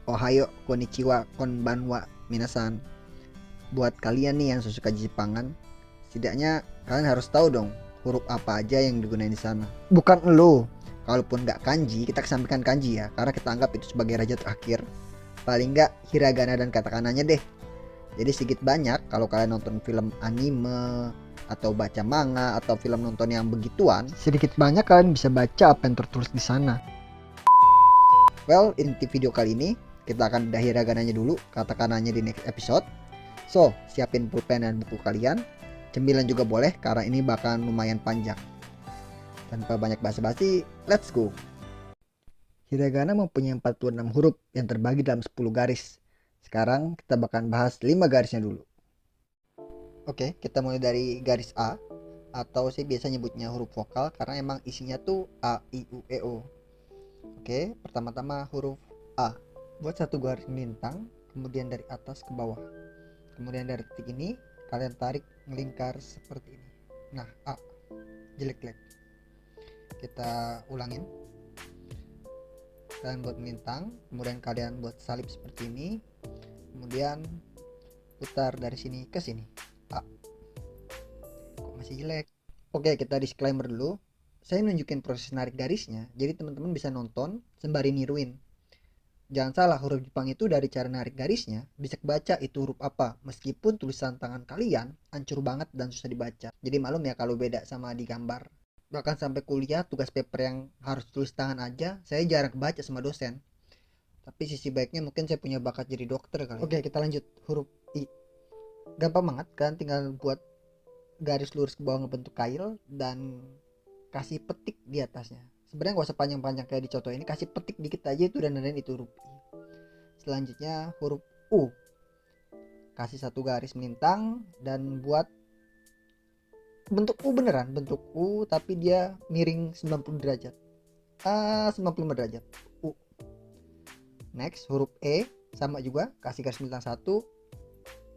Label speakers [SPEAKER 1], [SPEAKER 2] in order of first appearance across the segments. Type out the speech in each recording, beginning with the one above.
[SPEAKER 1] Ohayo, konnichiwa, konbanwa, minasan. Buat kalian nih yang suka Jepangan, setidaknya kalian harus tahu dong huruf apa aja yang digunakan di sana. Bukan lo. Kalaupun nggak kanji, kita kesampingkan kanji ya, karena kita anggap itu sebagai raja terakhir. Paling nggak hiragana dan katakananya deh. Jadi sedikit banyak kalau kalian nonton film anime atau baca manga atau film nonton yang begituan, sedikit banyak kalian bisa baca apa yang tertulis di sana. Well, inti video kali ini kita akan udah hiragananya dulu, katakananya di next episode. So, siapin pulpen dan buku kalian. Cemilan juga boleh karena ini bakal lumayan panjang. Tanpa banyak basa-basi, let's go. Hiragana mempunyai 46 huruf yang terbagi dalam 10 garis. Sekarang kita bakal bahas 5 garisnya dulu. Oke, kita mulai dari garis A, atau saya biasa nyebutnya huruf vokal karena emang isinya tuh A, I, U, E, O. Oke, pertama-tama huruf A. Buat satu garis melintang, kemudian dari atas ke bawah. Kemudian dari titik ini, kalian tarik melingkar seperti ini. Nah, A. Jelek-jelek. Kita ulangin. Kalian buat melintang, kemudian kalian buat salib seperti ini. Kemudian putar dari sini ke sini. A. Kok masih jelek? Oke, kita disclaimer dulu. Saya nunjukin proses narik garisnya, jadi teman-teman bisa nonton sembari niruin. Jangan salah, huruf Jepang itu dari cara narik garisnya bisa kebaca itu huruf apa, meskipun tulisan tangan kalian hancur banget dan susah dibaca. Jadi maklum ya kalau beda sama di gambar. Bahkan sampai kuliah tugas paper yang harus tulis tangan aja saya jarang kebaca sama dosen. Tapi sisi baiknya mungkin saya punya bakat jadi dokter kali. Oke, kita lanjut. Huruf I. Gampang banget kan, tinggal buat garis lurus ke bawah ngebentuk kail dan kasih petik di atasnya. Sebenarnya gak usah panjang-panjang kayak di contoh ini, kasih petik dikit aja itu dan nandain itu huruf I. Selanjutnya huruf U. Kasih satu garis melintang dan buat bentuk U beneran, bentuk U tapi dia miring 90 derajat. 95 derajat. U. Next, huruf E sama juga, kasih garis melintang 1,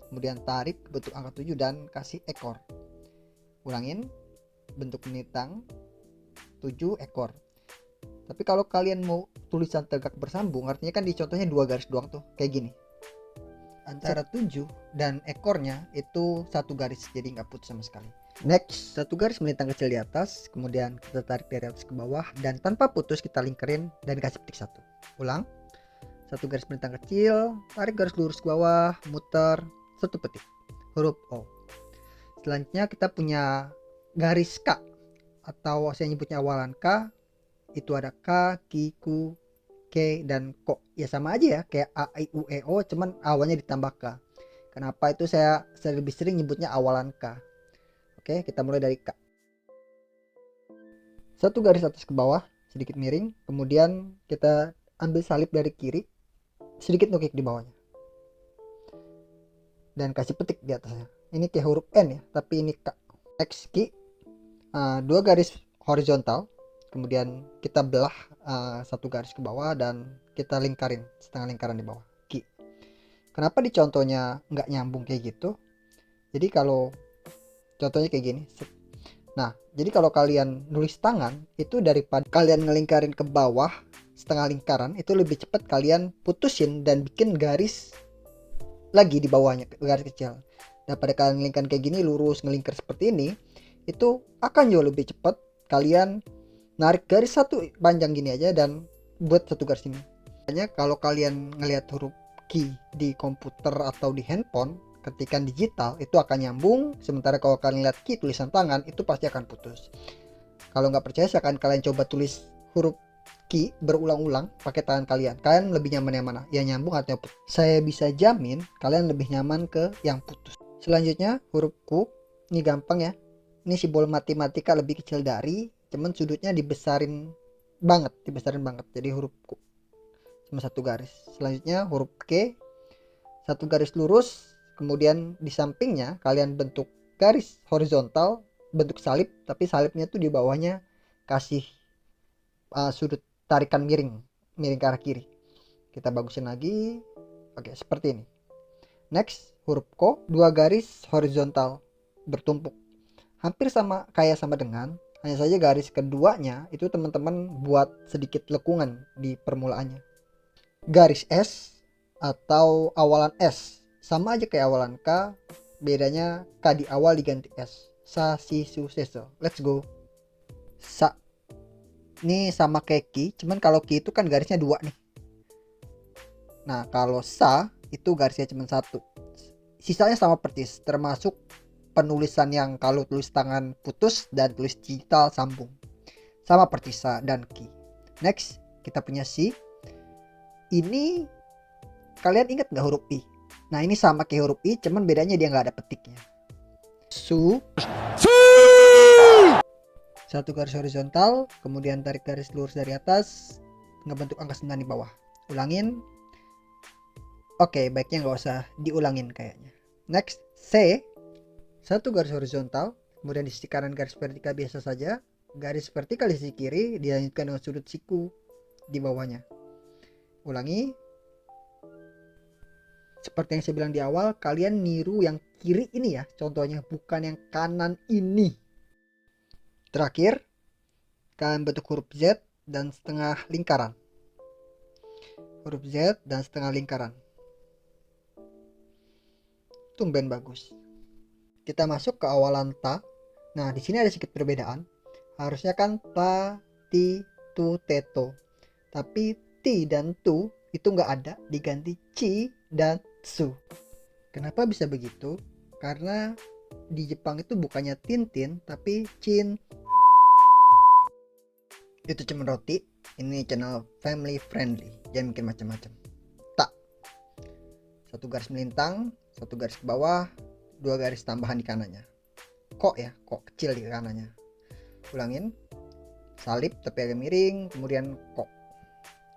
[SPEAKER 1] kemudian tarik bentuk angka 7 dan kasih ekor. Ulangin, bentuk melintang 7 ekor. Tapi kalau kalian mau tulisan tegak bersambung, artinya kan di contohnya 2 garis doang tuh, kayak gini. Antara 7 dan ekornya itu 1 garis, jadi nggak putus sama sekali. Next, 1 garis melintang kecil di atas, kemudian kita tarik dari atas ke bawah dan tanpa putus kita lingkarin dan kasih petik 1. Ulang. 1 garis melintang kecil, tarik garis lurus ke bawah, muter, 1 petik. Huruf O. Selanjutnya kita punya garis K, atau saya nyebutnya awalan K. Itu ada K, Ki, Ku, K, dan Ko. Ya sama aja ya, kayak A, I, U, E, O, cuman awalnya ditambah K. Kenapa itu saya lebih sering nyebutnya awalan K. Oke, kita mulai dari K. 1 garis atas ke bawah, sedikit miring. Kemudian kita ambil salib dari kiri, sedikit nukik di bawahnya. Dan kasih petik di atasnya. Ini kayak huruf N ya, tapi ini K. X, Ki. 2 garis horizontal. Kemudian kita belah 1 garis ke bawah dan kita lingkarin setengah lingkaran di bawah. Ki. Kenapa di contohnya nggak nyambung kayak gitu? Jadi kalau contohnya kayak gini. Nah, jadi kalau kalian nulis tangan itu daripada kalian ngelingkarin ke bawah setengah lingkaran, itu lebih cepat kalian putusin dan bikin garis lagi di bawahnya, garis kecil. Daripada kalian ngelingkarin kayak gini lurus ngelingkar seperti ini, itu akan jauh lebih cepat kalian narik garis satu panjang gini aja dan buat 1 garis ini. Makanya kalau kalian ngelihat huruf Ki di komputer atau di handphone ketikan digital itu akan nyambung, sementara kalau kalian lihat Ki tulisan tangan itu pasti akan putus. Kalau nggak percaya silahkan kalian coba tulis huruf Ki berulang-ulang pakai tangan kalian. Kalian lebih nyaman yang mana? Yang nyambung atau yang putus? Saya bisa jamin kalian lebih nyaman ke yang putus. Selanjutnya huruf Ku. Ini gampang ya. Ini simbol matematika lebih kecil dari, cuman sudutnya dibesarin banget. Jadi huruf Ku cuma 1 garis. Selanjutnya huruf K, 1 garis lurus, kemudian di sampingnya kalian bentuk garis horizontal, bentuk salib, tapi salibnya tuh di bawahnya kasih sudut tarikan miring ke arah kiri. Kita bagusin lagi. Oke, seperti ini. Next, huruf Ko, 2 garis horizontal bertumpuk. Hampir sama dengan, hanya saja garis keduanya itu teman-teman buat sedikit lekungan di permulaannya. Garis S atau awalan S. Sama aja kayak awalan K, bedanya K di awal diganti S. Sa, si, su, se, so. Let's go. Sa. Ini sama kayak ki, cuman kalau ki itu kan garisnya 2 nih. Nah, kalau sa itu garisnya cuma 1. Sisanya sama persis, termasuk penulisan yang kalau tulis tangan putus dan tulis digital sambung. Sama persis sa dan ki. Next, kita punya si. Ini kalian ingat nggak huruf i? Nah, ini sama kayak huruf i, cuman bedanya dia nggak ada petiknya. Su. Satu garis horizontal, kemudian tarik garis lurus dari atas, ngebentuk angka 9 di bawah. Ulangin. Oke, baiknya nggak usah diulangin kayaknya. Next, C. Satu garis horizontal, kemudian di sisi kanan garis vertikal biasa saja. Garis vertikal di sisi kiri dilanjutkan dengan sudut siku di bawahnya. Ulangi. Seperti yang saya bilang di awal, kalian niru yang kiri ini ya, contohnya, bukan yang kanan ini. Terakhir, kalian bentuk huruf Z dan setengah lingkaran. Huruf Z dan setengah lingkaran. Tumben bagus. Kita masuk ke awalan ta. Nah, di sini ada sedikit perbedaan. Harusnya kan ta, ti, tu, teto. Tapi ti dan tu itu nggak ada, diganti ci dan su. Kenapa bisa begitu? Karena di Jepang itu bukannya tintin, tapi cin. Itu cuma roti. Ini channel family friendly, jangan mikir macam-macam. Tak. Satu garis melintang, satu garis ke bawah, 2 garis tambahan di kanannya. Kok ya, kok kecil di kanannya. Ulangin. Salib tapi agak miring, kemudian kok.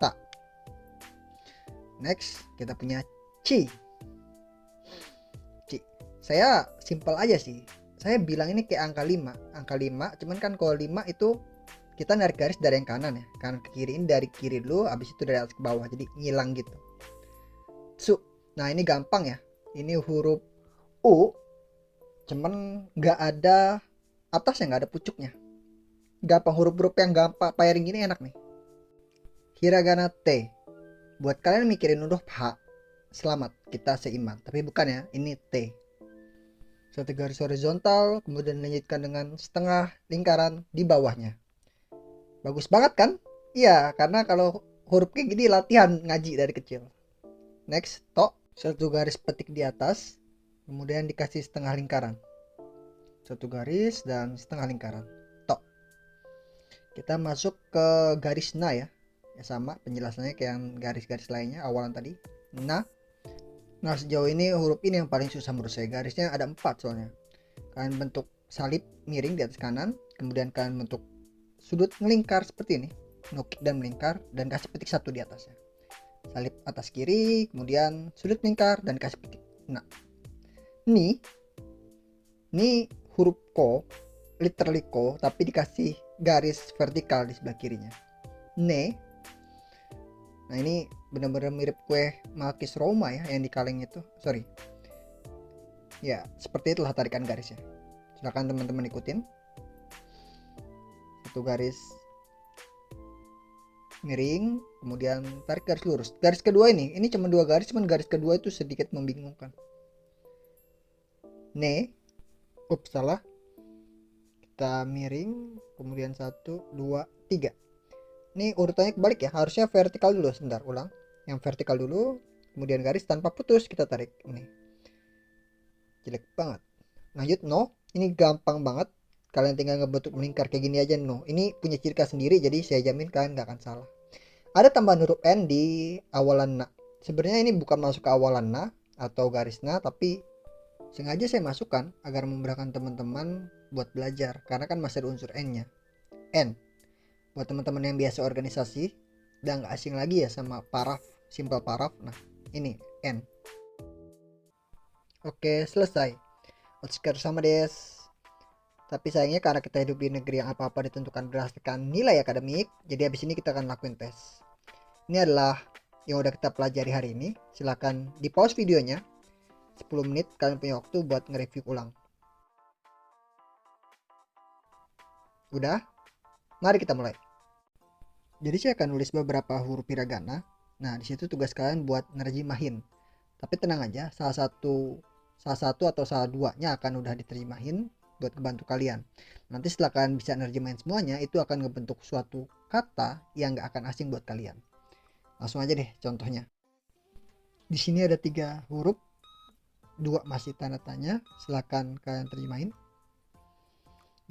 [SPEAKER 1] Tak. Next, kita punya ci. Ci. Saya simpel aja sih. Saya bilang ini kayak angka 5. Angka 5, cuman kan kalau 5 itu kita narik garis dari yang kanan ya, kanan ke kiri. Ini dari kiri dulu, habis itu dari atas ke bawah, jadi ngilang gitu. Su. Nah, ini gampang ya. Ini huruf U, cuman nggak ada atasnya, nggak ada pucuknya. Gampang, huruf-huruf yang gampang pairing ini enak nih. Hiragana T. Buat kalian mikirin huruf H, selamat, kita seiman. Tapi bukan ya, ini T. Satu garis horizontal, kemudian dilanjutkan dengan setengah lingkaran di bawahnya. Bagus banget kan? Iya, karena kalau huruf kayak gini latihan ngaji dari kecil. Next, to. Satu garis petik di atas, kemudian dikasih setengah lingkaran. Satu garis dan setengah lingkaran. To. Kita masuk ke garis na ya. Ya sama penjelasannya kayak yang garis-garis lainnya awalan tadi. Na. Nah, sejauh ini huruf ini yang paling susah menurut saya. Garisnya ada 4 soalnya. Kalian bentuk salib miring di atas kanan, kemudian kalian bentuk sudut melingkar seperti ini, nukik dan melingkar, dan kasih petik 1 di atasnya. Salib atas kiri, kemudian sudut melingkar dan kasih petik. Nah, ini huruf ko, literally ko, tapi dikasih garis vertikal di sebelah kirinya. Ne. Nah, ini benar-benar mirip kue Malkis Roma ya, yang di kaleng itu. Sorry. Ya, seperti itulah tarikan garisnya. Silakan teman-teman ikutin. Satu garis miring, kemudian tarik garis lurus. Garis kedua ini cuma 2 garis, cuman garis kedua itu sedikit membingungkan. Ne. Ups, salah. Kita miring, kemudian 1, 2, 3. Ini urutannya kebalik ya, harusnya vertikal dulu. Sebentar, ulang. Yang vertikal dulu, kemudian garis tanpa putus kita tarik. Ini jelek banget. Lanjut, no. Ini gampang banget. Kalian tinggal ngebentuk melingkar kayak gini aja, no. Ini punya ciri khas sendiri, jadi saya jamin kalian gak akan salah. Ada tambahan huruf N di awalan na. Sebenarnya ini bukan masuk ke awalan na atau garis na, tapi sengaja saya masukkan agar memudahkan teman-teman buat belajar, karena kan masih ada unsur N-nya. N. Buat teman-teman yang biasa organisasi, udah gak asing lagi ya sama paraf, simple paraf. Nah, ini N. Oke, selesai. Otsukaru sama desu. Tapi sayangnya karena kita hidup di negeri yang apa-apa ditentukan berdasarkan nilai akademik, jadi habis ini kita akan lakuin tes. Ini adalah yang udah kita pelajari hari ini. Silahkan di pause videonya. 10 menit kalian punya waktu buat nge-review ulang. Udah? Mari kita mulai. Jadi saya akan nulis beberapa huruf hiragana. Nah, di situ tugas kalian buat nerjemahin. Tapi tenang aja, salah satu atau salah duanya akan udah diterjemahin buat kebantu kalian. Nanti setelah kalian bisa nerjemahin semuanya, itu akan ngebentuk suatu kata yang nggak akan asing buat kalian. Langsung aja deh contohnya. Di sini ada 3 huruf, 2 masih tanda tanya. Silakan kalian terjemahin.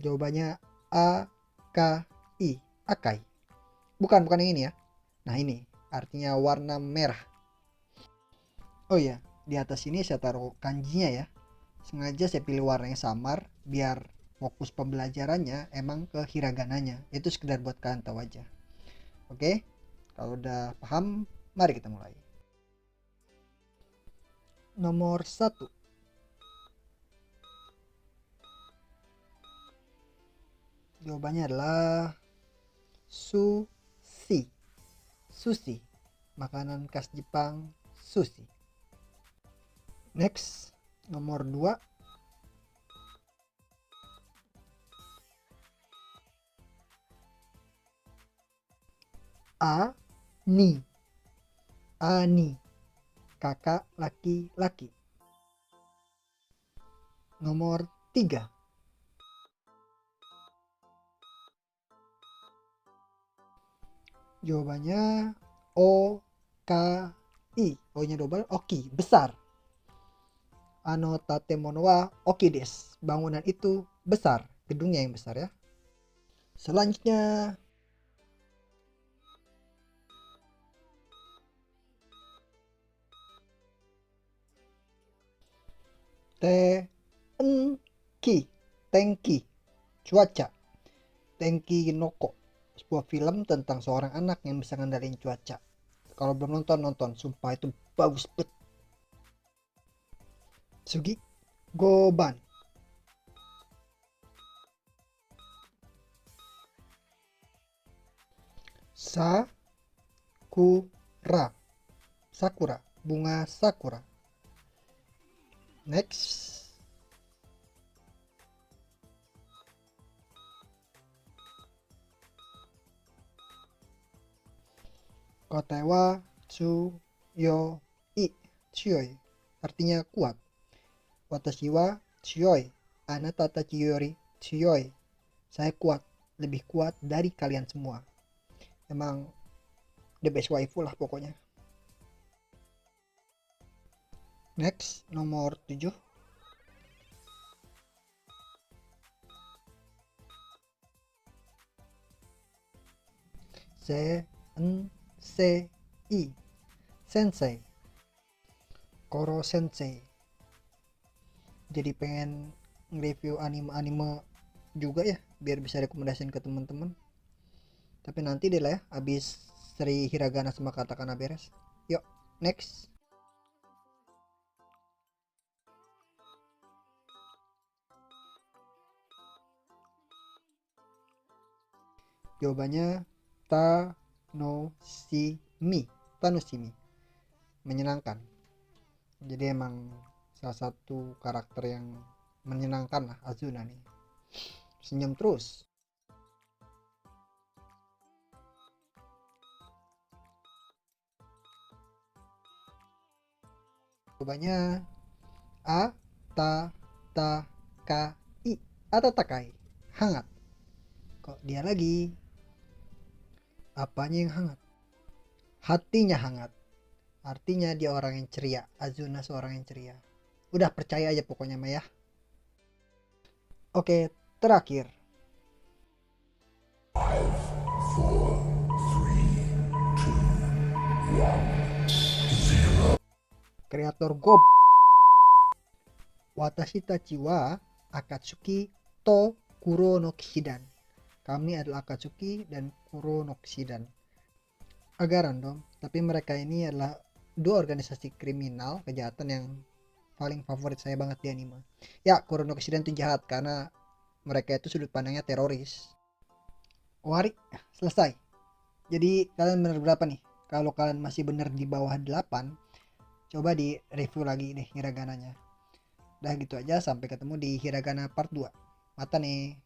[SPEAKER 1] Jawabannya A, K, I. Akai. Bukan yang ini ya. Nah, ini artinya warna merah. Oh iya, di atas ini saya taruh kanjinya ya. Sengaja saya pilih warna yang samar biar fokus pembelajarannya emang ke hiragananya. Itu sekedar buat kalian tahu aja. Oke, kalau udah paham, mari kita mulai. Nomor 1. Jawabannya adalah sushi. Sushi, makanan khas Jepang, sushi. Next, nomor 2. Ani. Ani, kakak laki-laki. Nomor 3. Jawabannya O-K-I. O-nya double, oki, besar. Ano tatemono wa oki desu. Bangunan itu besar, gedungnya yang besar ya. Selanjutnya, tenki. Tenki, cuaca. Tenki Noko, sebuah film tentang seorang anak yang bisa ngendalin cuaca. Kalau belum nonton, sumpah itu bagus banget. Sugi Goban. Sakura. Sakura, bunga sakura. Next. Kotewa tsuyoi. Tsuyoi artinya kuat. Watashi wa tsuyoi. Anata tachi yori tsuyoi. Saya kuat, lebih kuat dari kalian semua. Emang the best waifu lah pokoknya. Next, nomor 7. Sensei. Sensei. Koro Sensei. Jadi pengen nge-review anime-anime juga ya, biar bisa rekomendasiin ke teman-teman. Tapi nanti deh lah ya, abis seri hiragana sama katakana beres. Yuk, next. Jawabannya Tanoshimi. Tanoshimi, menyenangkan. Jadi emang salah satu karakter yang menyenangkan lah Azuna nih. Senyum terus. Jawabannya A, ta, ta, ka, i. Atau takai, hangat. Kok dia lagi? Apanya yang hangat? Hatinya hangat. Artinya dia orang yang ceria. Azuna seorang yang ceria. Udah percaya aja pokoknya Maya. Oke, terakhir. 5, 4, 3, 2, 1, 0. Kreator Gob. Watashi tachi wa Akatsuki to Kuro no Kishidan. Kami adalah Akatsuki dan Kuro no Kishidan. Agak random, tapi mereka ini adalah 2 organisasi kriminal kejahatan yang paling favorit saya banget di anime. Ya, Kuro no Kishidan itu jahat karena mereka itu sudut pandangnya teroris. Wari, selesai. Jadi kalian bener berapa nih? Kalau kalian masih bener di bawah 8, coba di review lagi deh hiragananya. Udah gitu aja, sampai ketemu di hiragana part 2. Mata nih.